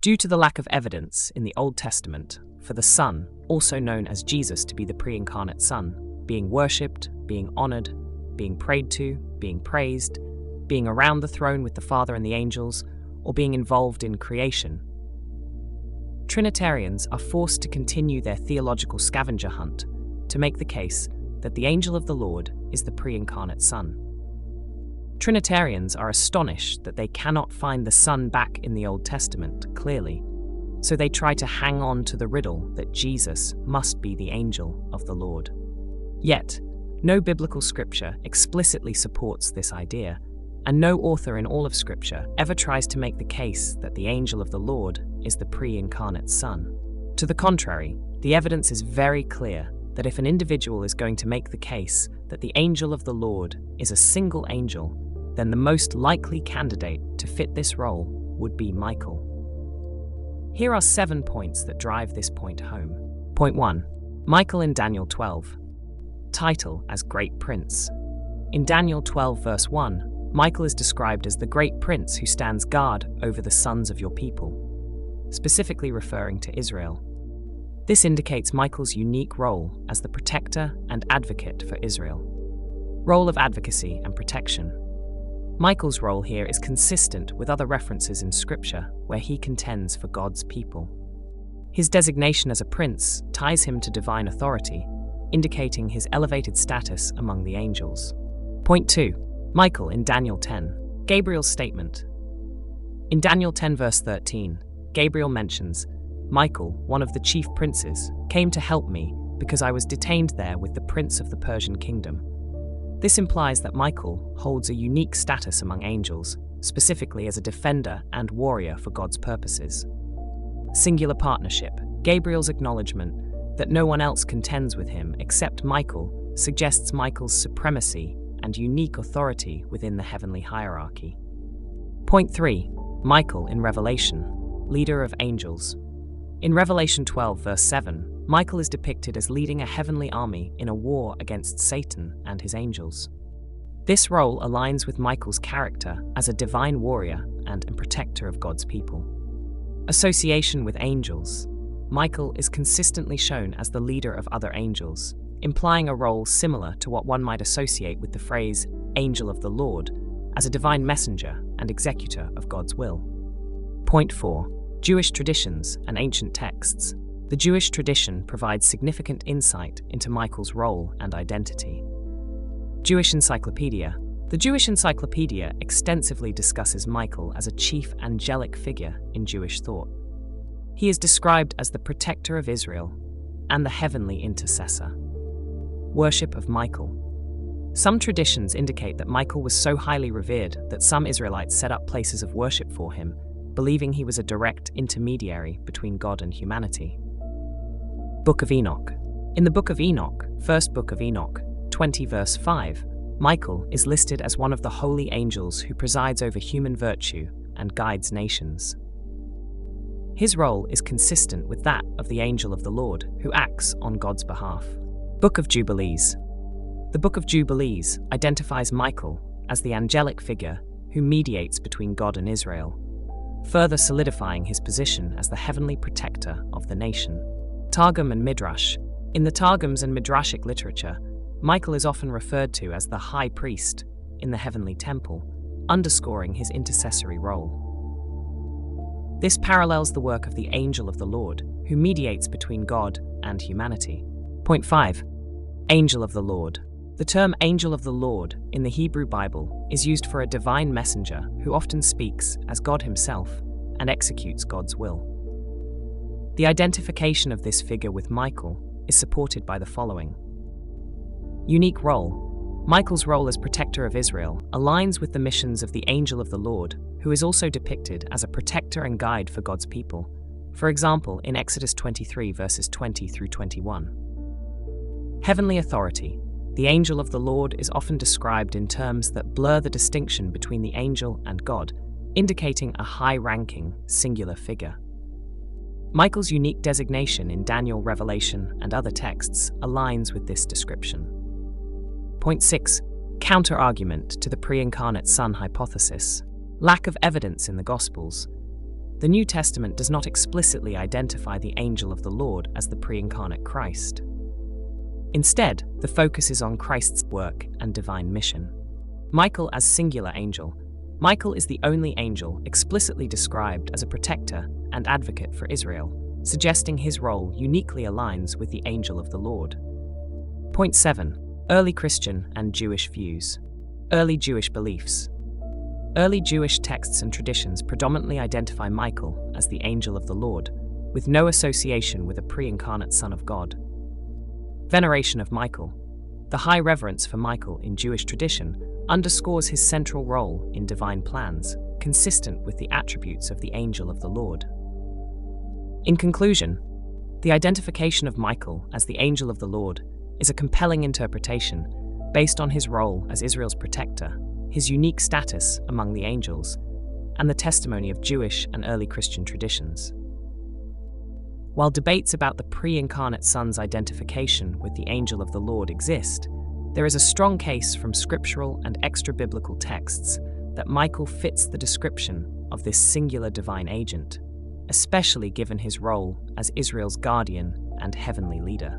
Due to the lack of evidence in the Old Testament for the Son, also known as Jesus, to be the pre-incarnate Son, being worshipped, being honored, being prayed to, being praised, being around the throne with the Father and the angels, or being involved in creation, Trinitarians are forced to continue their theological scavenger hunt to make the case that the angel of the Lord is the pre-incarnate Son. Trinitarians are astonished that they cannot find the Son back in the Old Testament clearly, so they try to hang on to the riddle that Jesus must be the angel of the Lord. Yet, no biblical scripture explicitly supports this idea, and no author in all of Scripture ever tries to make the case that the angel of the Lord is the pre-incarnate Son. To the contrary, the evidence is very clear that if an individual is going to make the case that the angel of the Lord is a single angel, then the most likely candidate to fit this role would be Michael. Here are 7 points that drive this point home. Point 1. Michael in Daniel 12. Title as Great Prince. In Daniel 12 verse 1, Michael is described as the great prince who stands guard over the sons of your people, specifically referring to Israel. This indicates Michael's unique role as the protector and advocate for Israel. Role of advocacy and protection. Michael's role here is consistent with other references in Scripture where he contends for God's people. His designation as a prince ties him to divine authority, indicating his elevated status among the angels. Point 2. Michael in Daniel 10. Gabriel's statement. In Daniel 10 verse 13, Gabriel mentions, "Michael, one of the chief princes, came to help me because I was detained there with the prince of the Persian kingdom." This implies that Michael holds a unique status among angels, specifically as a defender and warrior for God's purposes. Singular partnership. Gabriel's acknowledgement that no one else contends with him except Michael suggests Michael's supremacy and unique authority within the heavenly hierarchy. Point 3. Michael in Revelation, leader of angels. In Revelation 12 verse 7, Michael is depicted as leading a heavenly army in a war against Satan and his angels. This role aligns with Michael's character as a divine warrior and a protector of God's people. Association with angels. Michael is consistently shown as the leader of other angels, implying a role similar to what one might associate with the phrase angel of the Lord as a divine messenger and executor of God's will. Point 4. Jewish traditions and ancient texts. The Jewish tradition provides significant insight into Michael's role and identity. Jewish Encyclopedia. The Jewish Encyclopedia extensively discusses Michael as a chief angelic figure in Jewish thought. He is described as the protector of Israel and the heavenly intercessor. Worship of Michael. Some traditions indicate that Michael was so highly revered that some Israelites set up places of worship for him, believing he was a direct intermediary between God and humanity. Book of Enoch. In the Book of Enoch, First Book of Enoch, 20 verse 5, Michael is listed as one of the holy angels who presides over human virtue and guides nations. His role is consistent with that of the angel of the Lord, who acts on God's behalf. Book of Jubilees. The Book of Jubilees identifies Michael as the angelic figure who mediates between God and Israel, further solidifying his position as the heavenly protector of the nation. Targum and Midrash. In the Targums and Midrashic literature, Michael is often referred to as the high priest in the heavenly temple, underscoring his intercessory role. This parallels the work of the angel of the Lord, who mediates between God and humanity. Point 5. Angel of the Lord. The term angel of the Lord in the Hebrew Bible is used for a divine messenger who often speaks as God himself and executes God's will. The identification of this figure with Michael is supported by the following. Unique role. Michael's role as protector of Israel aligns with the missions of the angel of the Lord, who is also depicted as a protector and guide for God's people. For example, in Exodus 23 verses 20 through 21. Heavenly authority. The angel of the Lord is often described in terms that blur the distinction between the angel and God, indicating a high-ranking, singular figure. Michael's unique designation in Daniel, Revelation, and other texts aligns with this description. Point 6. Counter-argument to the pre-incarnate Son hypothesis. Lack of evidence in the Gospels. The New Testament does not explicitly identify the angel of the Lord as the pre-incarnate Christ. Instead, the focus is on Christ's work and divine mission. Michael as singular angel. Michael is the only angel explicitly described as a protector and advocate for Israel, suggesting his role uniquely aligns with the angel of the Lord. Point 7. Early Christian and Jewish views. Early Jewish beliefs. Early Jewish texts and traditions predominantly identify Michael as the angel of the Lord, with no association with a pre-incarnate Son of God. Veneration of Michael. The high reverence for Michael in Jewish tradition underscores his central role in divine plans, consistent with the attributes of the angel of the Lord. In conclusion, the identification of Michael as the angel of the Lord is a compelling interpretation based on his role as Israel's protector, his unique status among the angels, and the testimony of Jewish and early Christian traditions. While debates about the pre-incarnate Son's identification with the angel of the Lord exist, there is a strong case from scriptural and extra-biblical texts that Michael fits the description of this singular divine agent, especially given his role as Israel's guardian and heavenly leader.